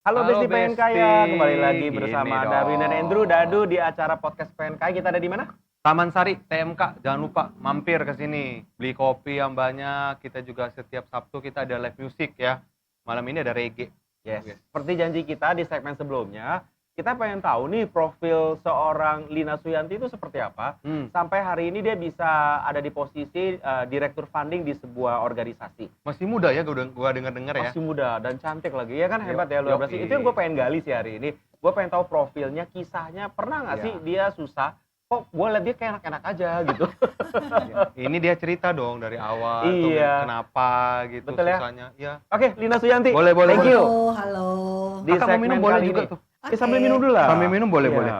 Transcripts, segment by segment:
Halo Halo Besti Pengen Besti, Kaya, kembali lagi gini bersama Darwin dan Andrew dong. Dadu di acara podcast Pengen Kaya. Kita ada di mana? Taman Sari, TMK, jangan lupa mampir ke sini. Beli kopi yang banyak, kita juga setiap Sabtu kita ada live music ya. Malam ini ada reggae. Yes. Yes. Seperti janji kita di segmen sebelumnya, kita pengen tahu nih profil seorang Lina Suyanti itu seperti apa. Sampai hari ini dia bisa ada di posisi direktur funding di sebuah organisasi. Masih muda ya, gua dengar-dengar ya. Masih muda dan cantik lagi. Ya kan hebat ya luar biasa. Yoi. Itu yang gue pengen gali sih hari ini. Gue pengen tahu profilnya, kisahnya. Pernah nggak Iya. sih dia susah? Kok gue liat dia kayak enak-enak aja gitu. Ini dia cerita dong dari awal, tuh Iya. kenapa gitu Betul ya? susahnya. Ya. Oke, Lina Suyanti. Boleh, boleh, Thank boleh. you. Halo. Di Kakak mau segmen minum boleh kali juga ini. tuh. Sambil minum dulu lah. Sambil minum boleh, Iya. boleh.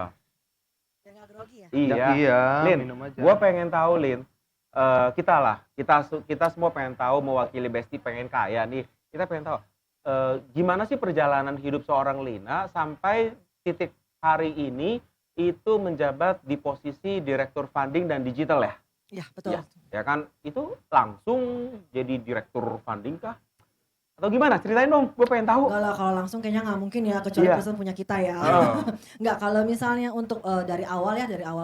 Biar nggak grogi ya? Iya. Iya, Lin, minum aja. gue pengen tahu Lin, kita semua pengen tahu mewakili Besti Pengen Kaya nih. Kita pengen tahu gimana sih perjalanan hidup seorang Lina sampai titik hari ini itu menjabat di posisi direktur funding dan digital ya? Iya, betul. Iya. Ya kan, itu langsung jadi direktur funding kah? Atau gimana? Ceritain dong, gue pengen tahu. Enggak lah, kalau langsung kayaknya nggak mungkin ya, kecuali Iya. perusahaan punya kita ya. Oh. Enggak, kalau misalnya untuk dari awal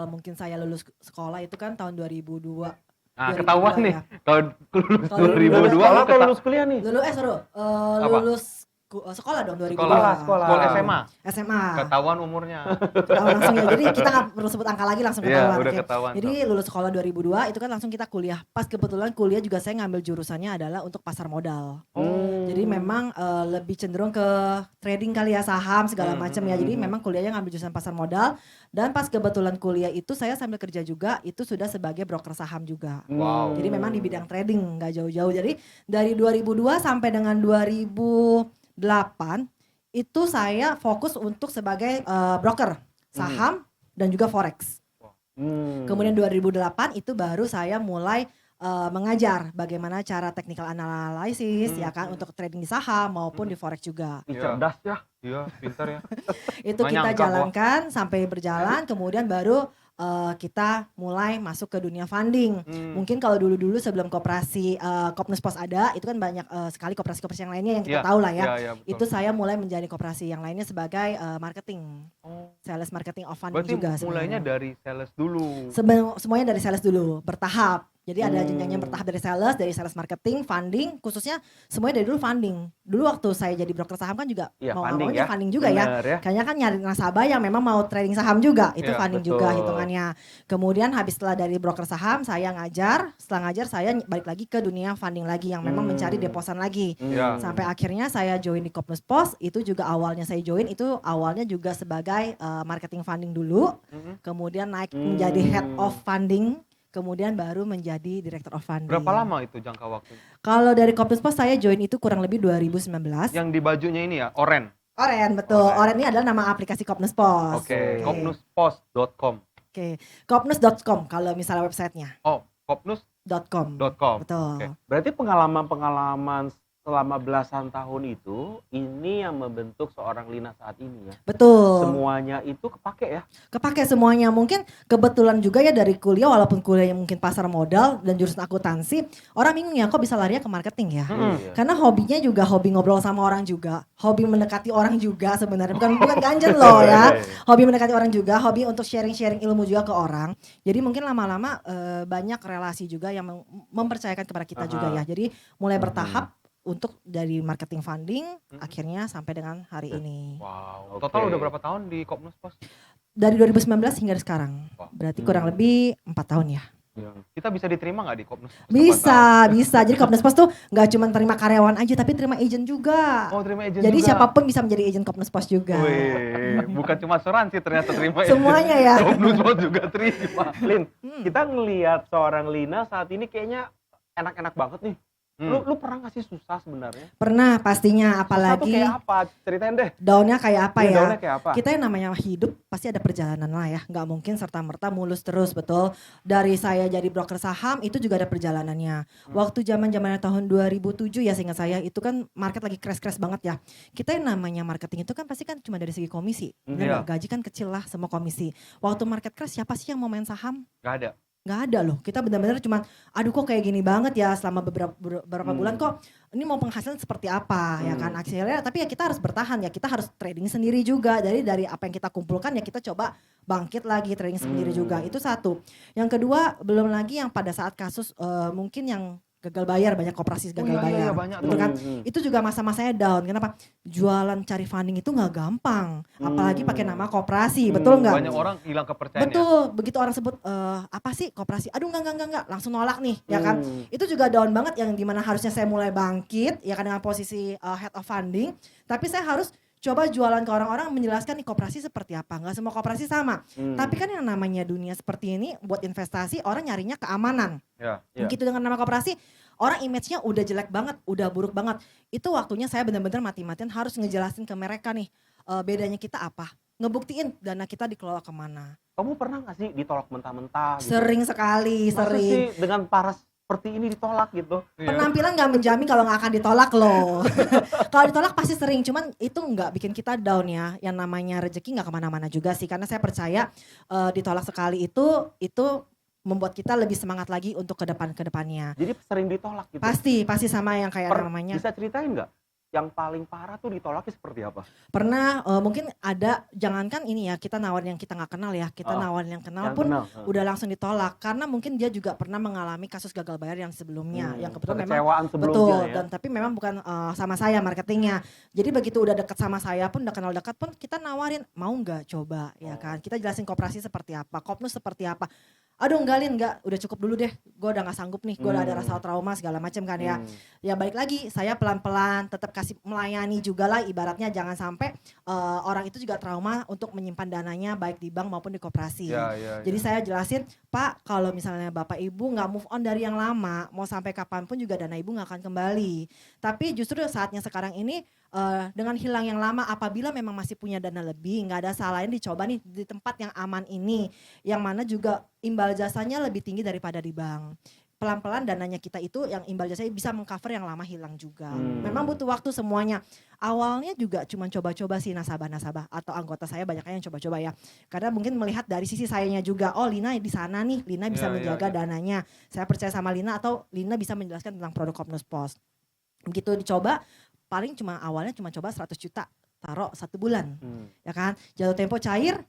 mungkin saya lulus sekolah itu kan tahun 2002. Nah, 2002 ketahuan nih. ya. Kalau lulus Kalau Lulus 2002 sekolah lu atau lulus kuliah nih? Lulus sekolah dong 2002. Sekolah. SMA. SMA. Ketahuan umurnya. Ketahuan langsung ya. Jadi kita nggak perlu sebut angka lagi, langsung Iya, ketahuan. udah Oke. ketahuan. Jadi lulus sekolah 2002 itu kan langsung kita kuliah. Pas kebetulan kuliah juga saya ngambil jurusannya adalah untuk pasar modal. Jadi memang lebih cenderung ke trading kali ya, saham segala macam ya. Jadi memang kuliahnya ngambil jurusan pasar modal. Dan pas kebetulan kuliah itu saya sambil kerja juga itu sudah sebagai broker saham juga. Wow. Jadi memang di bidang trading nggak jauh-jauh. Jadi dari 2002 sampai dengan 2008 itu saya fokus untuk sebagai broker saham dan juga forex. Kemudian 2008 itu baru saya mulai mengajar bagaimana cara technical analysis ya kan untuk trading di saham maupun di forex juga. Ih, cerdas ya. Iya, pintar ya. Itu Nggak kita nyangka, jalankan sampai berjalan, kemudian baru kita mulai masuk ke dunia funding. Mungkin kalau dulu-dulu sebelum koperasi Kopnus Pos ada, itu kan banyak sekali koperasi-koperasi yang lainnya yang kita Iya, tahu lah ya. iya, betul. Itu saya mulai menjadi koperasi yang lainnya sebagai marketing. Sales marketing of funding Berarti juga mulainya sebenarnya. dari sales dulu. Semuanya dari sales dulu, bertahap. Jadi ada jenjangnya bertahap dari sales marketing, funding, khususnya semuanya dari dulu funding. Dulu waktu saya jadi broker saham kan juga Iya, mau funding maunya ya. funding juga Bener ya. Kayaknya kan nyari nasabah yang memang mau trading saham juga, itu Iya, funding betul. juga hitungannya. Kemudian habis setelah dari broker saham saya ngajar, setelah ngajar saya balik lagi ke dunia funding lagi yang memang mencari deposan lagi. Iya. Sampai akhirnya saya join di Kopnus Pos, itu juga awalnya saya join itu awalnya juga sebagai marketing funding dulu. Kemudian naik menjadi head of funding, kemudian baru menjadi director of funding. Berapa lama itu jangka waktunya? Kalau dari Kopnus Pos saya join itu kurang lebih 2019. Yang di bajunya ini ya, oren. Oren, betul. Oren ini adalah nama aplikasi Kopnus Pos. Oke, kopnuspost.com. Oke, kopnus.com kalau misalnya websitenya. Oh, kopnus.com. .com. Betul. Oke. Berarti pengalaman-pengalaman selama belasan tahun itu, ini yang membentuk seorang Lina saat ini ya. Betul. Semuanya itu kepake ya. Kepake semuanya. Mungkin kebetulan juga ya dari kuliah, walaupun kuliahnya mungkin pasar modal dan jurusan akuntansi, orang bingung ya kok bisa larinya ke marketing ya. Iya. Karena hobinya juga hobi ngobrol sama orang juga, hobi mendekati orang juga sebenarnya, bukan ganjen loh ya. Hobi mendekati orang juga, hobi untuk sharing-sharing ilmu juga ke orang. Jadi mungkin lama-lama banyak relasi juga yang mempercayakan kepada kita juga ya. Jadi mulai bertahap untuk dari marketing funding akhirnya sampai dengan hari ini. Wow. Oke. Total udah berapa tahun di Kopnus Pos? Dari 2019 hingga sekarang. Wah. Berarti kurang lebih 4 tahun ya. Kita bisa diterima nggak di Kopnus Pos? Bisa. Jadi Kopnus Pos tuh gak cuma terima karyawan aja tapi terima agent juga. Oh, terima agent Jadi juga. siapapun bisa menjadi agent Kopnus Pos juga. Wih, bukan cuma asuransi ternyata terima Semuanya ya. Kopnus Pos juga terima. Lin, kita ngelihat seorang Lina saat ini kayaknya enak-enak banget nih. Lu pernah gak sih susah sebenarnya? Pernah pastinya, Susah tuh apalagi kayak apa? Ceritain deh. daunnya kayak apa Iya, ya. daunnya kayak apa? Kita yang namanya hidup pasti ada perjalanan lah ya. Gak mungkin serta-merta mulus terus, betul. Dari saya jadi broker saham itu juga ada perjalanannya. Waktu zaman-zamannya tahun 2007 ya seingat saya itu kan market lagi crash-crash banget ya. Kita yang namanya marketing itu kan pasti kan cuma dari segi komisi. Iya. Gaji kan kecil lah semua komisi. Waktu market crash siapa sih yang mau main saham? Gak ada. nggak ada loh. Kita benar-benar cuman, aduh kok kayak gini banget ya selama beberapa bulan kok ini mau penghasilan seperti apa ya kan akhirnya. Tapi ya kita harus bertahan ya, kita harus trading sendiri juga. Jadi dari apa yang kita kumpulkan ya kita coba bangkit lagi trading sendiri juga. Itu satu. Yang kedua belum lagi yang pada saat kasus mungkin yang gagal bayar, banyak koperasi gagal bayar. Banyak Betul kan? Itu juga masa-masanya down. Kenapa? Jualan cari funding itu nggak gampang. Apalagi pakai nama koperasi, betul nggak? Banyak orang hilang kepercayaannya. Betul, begitu orang sebut apa sih koperasi? Aduh enggak, langsung nolak nih, ya kan? Itu juga down banget yang dimana harusnya saya mulai bangkit, ya kan dengan posisi head of funding. Tapi saya harus coba jualan ke orang-orang menjelaskan nih koperasi seperti apa. Nggak semua koperasi sama. Tapi kan yang namanya dunia seperti ini buat investasi orang nyarinya keamanan. Ya. Begitu dengan nama koperasi, orang image-nya udah jelek banget, udah buruk banget. Itu waktunya saya benar-benar mati-matian harus ngejelasin ke mereka nih bedanya kita apa. Ngebuktiin dana kita dikelola kemana. Kamu pernah gak sih ditolak mentah-mentah gitu? Sering sekali, Masa sering. sih dengan paras seperti ini ditolak gitu? Penampilan gak menjamin kalau gak akan ditolak loh. Kalau ditolak pasti sering, cuman itu gak bikin kita down ya. Yang namanya rezeki gak kemana-mana juga sih. Karena saya percaya ditolak sekali itu membuat kita lebih semangat lagi untuk ke depannya. Jadi sering ditolak gitu? Pasti sama yang kayak namanya. Bisa ceritain gak? Yang paling parah tuh ditolaknya seperti apa? Pernah mungkin ada, jangankan ini ya kita nawarin yang kita gak kenal ya. Kita nawarin yang kenal pun udah langsung ditolak. Karena mungkin dia juga pernah mengalami kasus gagal bayar yang sebelumnya. Yang kebetulan memang betul ya? Dan tapi memang bukan sama saya marketingnya. Jadi begitu udah deket sama saya pun, udah kenal dekat pun kita nawarin, mau gak coba ya kan. Kita jelasin koperasi seperti apa, Kopnus seperti apa. Aduh enggak, udah cukup dulu deh, gue udah gak sanggup nih, gue udah ada rasa trauma segala macam kan ya. Ya balik lagi, saya pelan-pelan tetap kasih melayani juga lah, ibaratnya jangan sampai orang itu juga trauma untuk menyimpan dananya baik di bank maupun di koperasi. Jadi saya jelasin, Pak kalau misalnya Bapak Ibu gak move on dari yang lama, mau sampai kapanpun juga dana Ibu gak akan kembali. Tapi justru saatnya sekarang ini dengan hilang yang lama, apabila memang masih punya dana lebih, gak ada salahnya dicoba nih di tempat yang aman ini, yang mana juga imbal jasanya lebih tinggi daripada di bank. Pelan-pelan dananya kita itu yang imbal jasanya bisa mengcover yang lama hilang juga. Memang butuh waktu semuanya. Awalnya juga cuma coba-coba sih nasabah-nasabah atau anggota saya banyak yang coba-coba ya. Karena mungkin melihat dari sisi sayanya juga, oh Lina di sana nih, Lina bisa menjaga dananya. Saya percaya sama Lina atau Lina bisa menjelaskan tentang produk Kopnus Pos. Begitu dicoba, paling awalnya cuma coba 100 juta, taruh 1 bulan. Ya kan? Jatuh tempo cair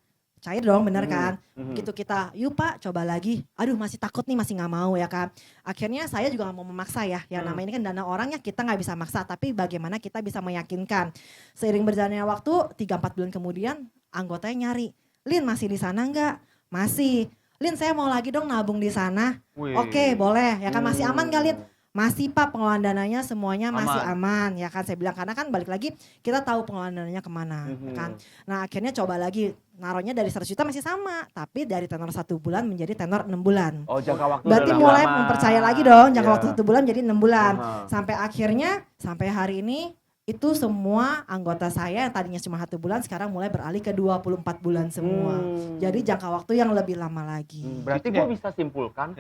dong bener kan. Begitu kita, yuk Pak coba lagi, aduh masih takut nih, masih gak mau ya kan. Akhirnya saya juga gak mau memaksa ya, yang namanya ini kan dana orang ya kita gak bisa maksa, tapi bagaimana kita bisa meyakinkan. Seiring berjalannya waktu 3-4 bulan kemudian anggotanya nyari, Lin masih di sana gak? Masih. Lin saya mau lagi dong nabung di sana. Oke boleh ya kan, masih aman gak Lin? Masih Pak, pengelolaan dananya semuanya masih aman ya kan, saya bilang. Karena kan balik lagi kita tahu pengelolaan dananya kemana ya kan. Nah akhirnya coba lagi, naruhnya dari 100 juta masih sama, tapi dari tenor 1 bulan menjadi tenor 6 bulan. Oh jangka waktu berarti udah mulai lama. mempercaya lagi dong, jangka waktu 1 bulan jadi 6 bulan. Sampai akhirnya, sampai hari ini itu semua anggota saya yang tadinya cuma 1 bulan sekarang mulai beralih ke 24 bulan semua. Jadi jangka waktu yang lebih lama lagi. Berarti gue bisa simpulkan,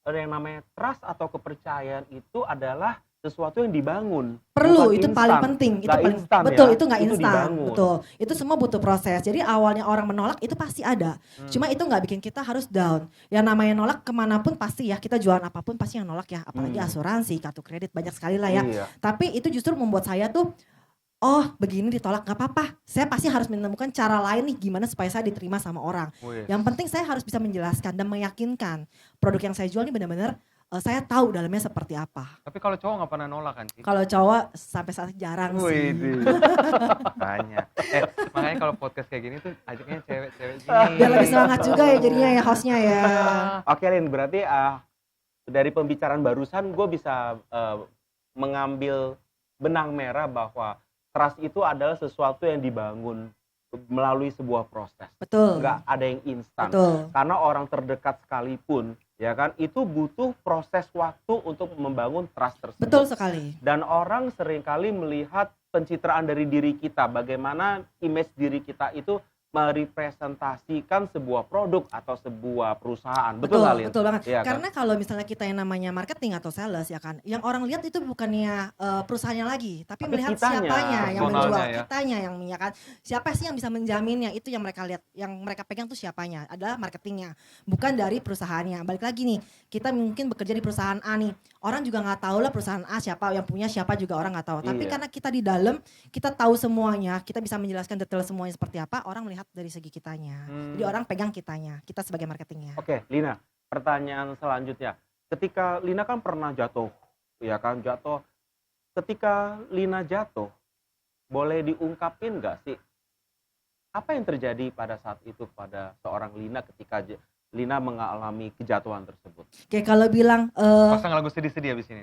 ada yang namanya trust atau kepercayaan itu adalah sesuatu yang dibangun. Perlu, bukan itu instan. paling penting. Itu Gak paling instan betul, ya? itu nggak Itu instan. dibangun. Betul. Itu semua butuh proses. Jadi awalnya orang menolak itu pasti ada. Cuma itu nggak bikin kita harus down. Yang namanya nolak kemanapun pasti ya, kita jualan apapun pasti yang nolak ya. Apalagi asuransi, kartu kredit banyak sekali lah ya. Tapi itu justru membuat saya tuh, oh begini ditolak gak apa-apa. Saya pasti harus menemukan cara lain nih gimana supaya saya diterima sama orang. Yang penting saya harus bisa menjelaskan dan meyakinkan produk yang saya jual ini benar-benar saya tahu dalamnya seperti apa. Tapi kalau cowok gak pernah nolak kan sih? Kalau cowok sampai saat jarang sih. Banyak. Makanya kalau podcast kayak gini tuh ajaknya cewek-cewek gini. Biar lebih semangat juga ya jadinya ya hostnya ya. Oke Lin, berarti dari pembicaraan barusan gue bisa mengambil benang merah bahwa trust itu adalah sesuatu yang dibangun melalui sebuah proses. Betul. Nggak ada yang instan. Betul. Karena orang terdekat sekalipun, ya kan, itu butuh proses waktu untuk membangun trust tersebut. Betul sekali. Dan orang seringkali melihat pencitraan dari diri kita, bagaimana image diri kita itu merepresentasikan sebuah produk atau sebuah perusahaan. Betul nggak, Lin? Betul banget. Iya kan? Karena kalau misalnya kita yang namanya marketing atau sales ya kan, yang orang lihat itu bukannya perusahaannya lagi, tapi melihat kitanya, siapanya yang personalnya menjual, ya. kitanya yang ya kan. Siapa sih yang bisa menjaminnya? Itu yang mereka lihat, yang mereka pegang tuh siapanya, adalah marketingnya, bukan dari perusahaannya. Balik lagi nih, kita mungkin bekerja di perusahaan A nih, orang juga nggak tahu lah perusahaan A siapa, yang punya siapa juga orang nggak tahu. Tapi Iya. karena kita di dalam, kita tahu semuanya, kita bisa menjelaskan detail semuanya seperti apa, orang melihat dari segi kitanya. Jadi orang pegang kitanya, kita sebagai marketingnya. Oke, Lina, pertanyaan selanjutnya. Ketika Lina kan pernah jatuh, ya kan, jatuh. Ketika Lina jatuh, boleh diungkapin nggak sih apa yang terjadi pada saat itu pada seorang Lina ketika Lina mengalami kejatuhan tersebut? Oke, kalau bilang Pasang lagu sedih-sedih abis ini.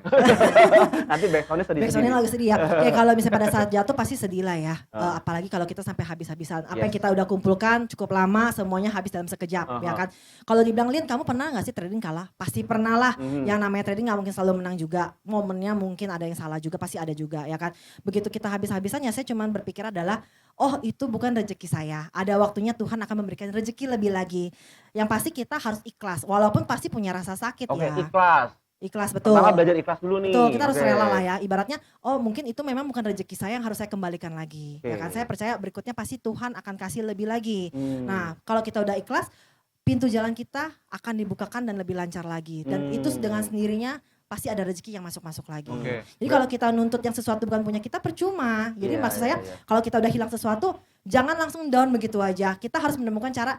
Nanti backsoundnya sedih-sedih. backsoundnya lagu sedih ya. Oke, kalau misalnya pada saat jatuh pasti sedih lah ya. Apalagi kalau kita sampai habis-habisan. Apa yang Yes. kita udah kumpulkan cukup lama, semuanya habis dalam sekejap, ya kan. Kalau dibilang Lin, kamu pernah nggak sih trading kalah? Pasti pernah lah. Yang namanya trading nggak mungkin selalu menang juga. Momennya mungkin ada yang salah juga, pasti ada juga, ya kan. Begitu kita habis-habisan ya saya cuman berpikir adalah, oh itu bukan rezeki saya. Ada waktunya Tuhan akan memberikan rezeki lebih lagi. Yang pasti kita harus ikhlas. Walaupun pasti punya rasa sakit Oke, ya. ikhlas. Ikhlas, betul. Pertama belajar ikhlas dulu nih. Betul, kita harus Oke. rela lah ya. Ibaratnya, oh mungkin itu memang bukan rezeki saya yang harus saya kembalikan lagi. Ya kan, Oke. saya percaya berikutnya pasti Tuhan akan kasih lebih lagi. Hmm. Nah, kalau kita udah ikhlas, pintu jalan kita akan dibukakan dan lebih lancar lagi. Dan itu dengan sendirinya pasti ada rezeki yang masuk-masuk lagi. Oke. Jadi kalau kita nuntut yang sesuatu bukan punya kita percuma. Jadi Iya, maksud iya, saya iya. kalau kita udah hilang sesuatu, jangan langsung down begitu aja. Kita harus menemukan cara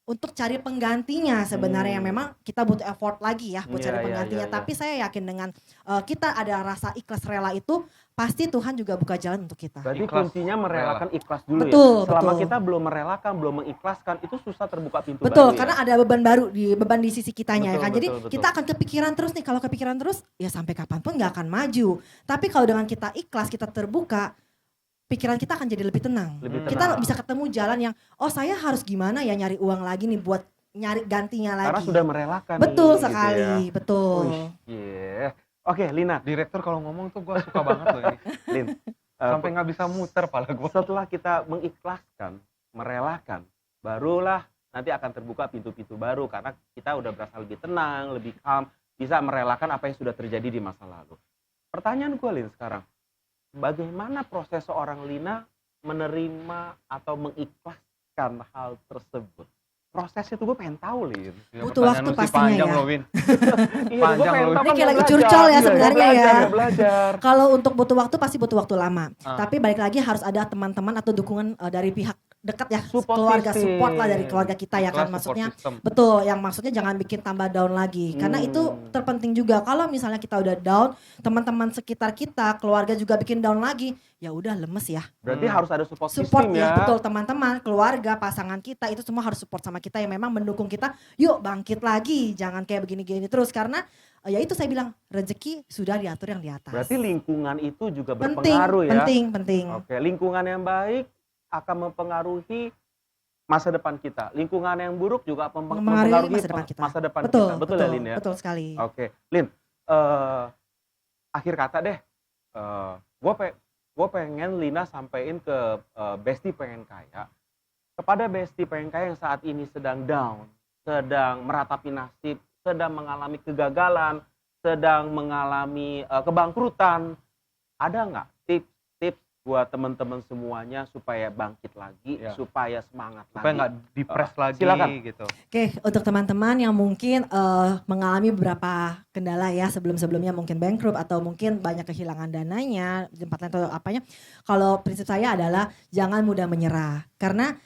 untuk cari penggantinya sebenarnya yang memang kita butuh effort lagi ya buat Iya, cari iya, penggantinya. iya, iya. Tapi saya yakin dengan kita ada rasa ikhlas rela itu, pasti Tuhan juga buka jalan untuk kita. Berarti Ikhlas, kuncinya merelakan ikhlas dulu Betul, ya. Selama betul. kita belum merelakan, belum mengikhlaskan, itu susah terbuka pintu Betul, baru karena ya. ada beban baru beban di sisi kitanya ya Betul, kan. Jadi betul, betul. kita akan kepikiran terus nih. Kalau kepikiran terus ya sampai kapanpun nggak akan maju. Tapi kalau dengan kita ikhlas, kita terbuka, pikiran kita akan jadi lebih tenang. Lebih Kita tenang. bisa ketemu jalan yang, oh saya harus gimana ya nyari uang lagi nih buat nyari gantinya lagi. Karena sudah merelakan Betul nih, gitu sekali, ya. betul. Wih, yeah. Oke, Lina, Direktur kalau ngomong tuh gue suka banget loh ini. Lin. Sampai nggak bisa muter pala gue. Setelah kita mengikhlaskan, merelakan, barulah nanti akan terbuka pintu-pintu baru karena kita udah berasa lebih tenang, lebih calm, bisa merelakan apa yang sudah terjadi di masa lalu. Pertanyaan gue, Lin, sekarang, bagaimana proses seorang Lina menerima atau mengikhlaskan hal tersebut? Prosesnya tuh gue pengen tahu, Lin. Ya, Butuh pertanyaan waktu lu sih pastinya panjang ya. loh, Win. Iya, Panjang gue pengen loh. tahu Ini kan kayak mau lagi belajar. curcol ya Iya, sebenarnya mau belajar, ya. mau belajar. Kalau untuk butuh waktu pasti butuh waktu lama. Ah. Tapi balik lagi harus ada teman-teman atau dukungan dari pihak dekat ya, Support keluarga, system. support lah dari keluarga kita ya kan. Ikhlas, support Maksudnya system. betul, yang maksudnya jangan bikin tambah down lagi. Karena itu terpenting juga. Kalau misalnya kita udah down, teman-teman sekitar kita, keluarga juga bikin down lagi, ya udah lemes ya. Berarti harus ada support, Support system ya, ya. betul, teman-teman, keluarga, pasangan kita itu semua harus support sama kita yang memang mendukung kita. Yuk bangkit lagi, jangan kayak begini-gini terus karena ya itu saya bilang rezeki sudah diatur yang di atas. Berarti lingkungan itu juga penting, berpengaruh ya. penting. Oke, lingkungan yang baik akan mempengaruhi masa depan kita. Lingkungan yang buruk juga Mempengaruhi masa depan kita. masa depan Betul, kita. Betul ya, Lin ya? Betul sekali. Oke, Lin. Akhir kata deh. Gue pengen Lina sampein ke Besti Pengen Kaya. Kepada Besti Pengen Kaya yang saat ini sedang down, sedang meratapi nasib, sedang mengalami kegagalan, sedang mengalami kebangkrutan. Ada nggak tips buat teman-teman semuanya supaya bangkit lagi, Ya. supaya semangat Supaya lagi? nggak depres lagi silakan. gitu. Oke, untuk teman-teman yang mungkin mengalami beberapa kendala ya sebelum-sebelumnya mungkin bankrupt atau mungkin banyak kehilangan dananya, tempat atau apanya. Kalau prinsip saya adalah jangan mudah menyerah. Karena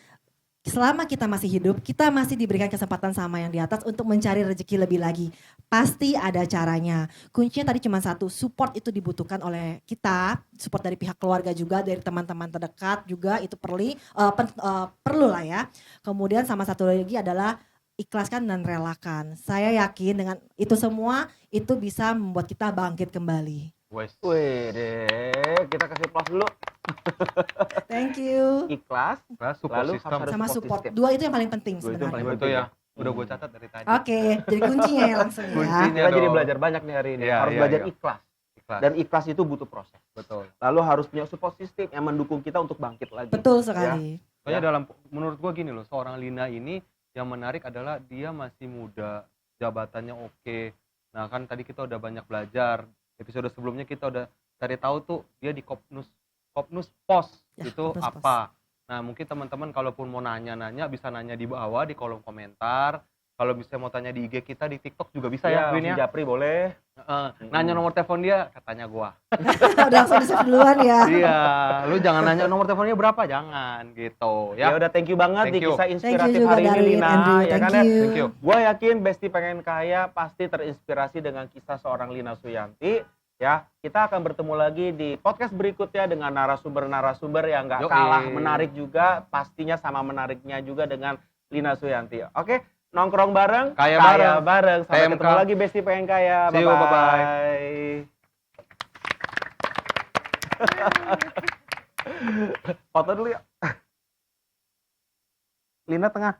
selama kita masih hidup, kita masih diberikan kesempatan sama yang di atas untuk mencari rezeki lebih lagi. Pasti ada caranya. Kuncinya tadi cuma satu, support itu dibutuhkan oleh kita, support dari pihak keluarga juga, dari teman-teman terdekat juga itu perlu lah ya. Kemudian sama satu lagi adalah ikhlaskan dan relakan. Saya yakin dengan itu semua itu bisa membuat kita bangkit kembali. Wes. Wih deh, kita kasih plus dulu. Thank you. Ikhlas, Nah, support Lalu system. harus ada Sama support support. system. Dua itu yang paling penting Dua itu yang sebenarnya. paling Betul ya. Udah gue catat dari tadi. Oke, jadi kuncinya ya langsung ya. Kuncinya. Kita jadi dong. belajar banyak nih hari ini. Iya, Harus iya, belajar iya. ikhlas. Ikhlas. Dan ikhlas itu butuh proses. Betul. Lalu harus punya support system yang mendukung kita untuk bangkit lagi. Betul sekali. Soalnya Ya. menurut gua gini loh, seorang Lina ini yang menarik adalah dia masih muda, jabatannya oke. Nah kan tadi kita udah banyak belajar, episode sebelumnya kita udah cari tahu tuh dia di Kopnus Pos Ya, itu Kopnus Pos. apa. Nah mungkin teman-teman kalaupun mau nanya-nanya bisa nanya di bawah di kolom komentar. Kalau bisa mau tanya di IG kita, di TikTok juga bisa ya, Win Langsung ya. Japri boleh. Nanya nomor telepon dia, katanya gua. Udah langsung di-save duluan ya. Iya, lu jangan nanya nomor teleponnya berapa, jangan gitu Ya ya. udah, thank you banget Thank di you. kisah Thank you inspiratif juga hari ini Darwin, Lina, Andrew. ya Thank kan ya. you. Thank you. Gue yakin Besti Pengen Kaya pasti terinspirasi dengan kisah seorang Lina Suyanti. Ya, kita akan bertemu lagi di podcast berikutnya dengan narasumber-narasumber yang nggak Yoi. kalah menarik juga, pastinya sama menariknya juga dengan Lina Suyanti. Oke, nongkrong bareng, Kaya bareng. Sampai TMK. ketemu lagi Besti Pengen Kaya. See you, Bye-bye. Foto dulu ya. Lina tengah.